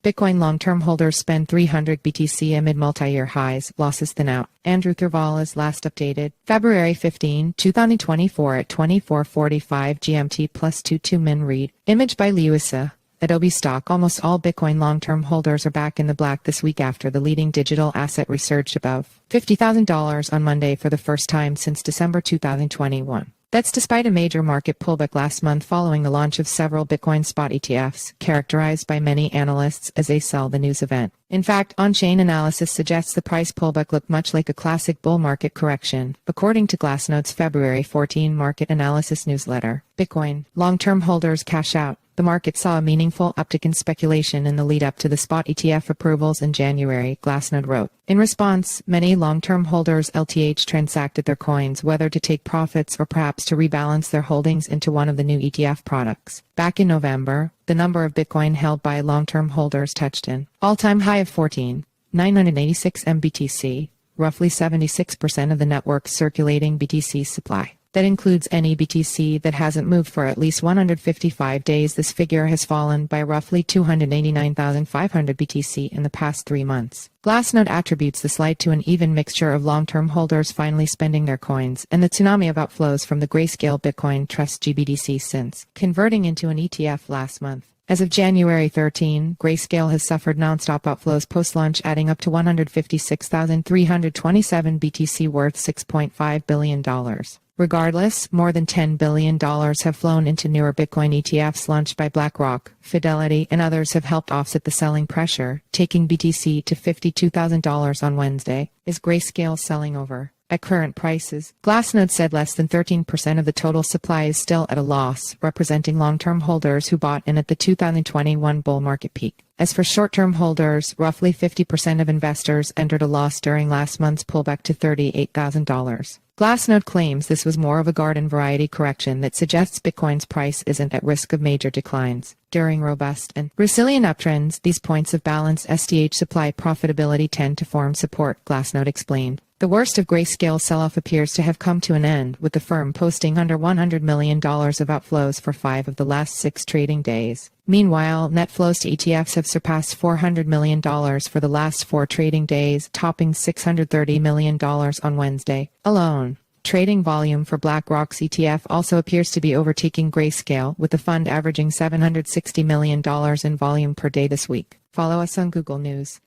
Bitcoin long-term holders spend 300 BTC amid multi-year highs, losses thin out. Andrew Throuvalas last updated February 15, 2024 at 24:45 GMT plus 22 min read. Image by Luisa. Adobe stock. Almost all Bitcoin long-term holders are back in the black this week after the leading digital asset resurged above $50,000 on Monday for the first time since December 2021. That's despite a major market pullback last month following the launch of several Bitcoin spot ETFs, characterized by many analysts as a sell the news event. In fact, on-chain analysis suggests the price pullback looked much like a classic bull market correction, according to Glassnode's February 14 market analysis newsletter. Bitcoin long-term holders cash out. The market saw a meaningful uptick in speculation in the lead-up to the spot ETF approvals in January, Glassnode wrote. In response, many long-term holders LTH transacted their coins, whether to take profits or perhaps to rebalance their holdings into one of the new ETF products. Back in November, the number of Bitcoin held by long-term holders touched an all-time high of 14,986 MBTC, roughly 76% of the network's circulating BTC supply. That includes any BTC that hasn't moved for at least 155 days. This figure has fallen by roughly 289,500 BTC in the past 3 months. Glassnode attributes the slide to an even mixture of long-term holders finally spending their coins and the tsunami of outflows from the Grayscale Bitcoin Trust GBTC since converting into an ETF last month. As of January 13, Grayscale has suffered non-stop outflows post-launch, adding up to 156,327 BTC worth $6.5 billion. Regardless, more than $10 billion have flown into newer Bitcoin ETFs launched by BlackRock, Fidelity, and others have helped offset the selling pressure, taking BTC to $52,000 on Wednesday. Is Grayscale selling over? At current prices, Glassnode said less than 13% of the total supply is still at a loss, representing long-term holders who bought in at the 2021 bull market peak. As for short-term holders, roughly 50% of investors entered a loss during last month's pullback to $38,000. Glassnode claims this was more of a garden variety correction that suggests Bitcoin's price isn't at risk of major declines. During robust and resilient uptrends, these points of balanced SDH supply profitability tend to form support, Glassnode explained. The worst of Grayscale's sell-off appears to have come to an end, with the firm posting under $100 million of outflows for 5 of the last 6 trading days. Meanwhile, net flows to ETFs have surpassed $400 million for the last 4 trading days, topping $630 million on Wednesday alone. Trading volume for BlackRock's ETF also appears to be overtaking Grayscale, with the fund averaging $760 million in volume per day this week. Follow us on Google News.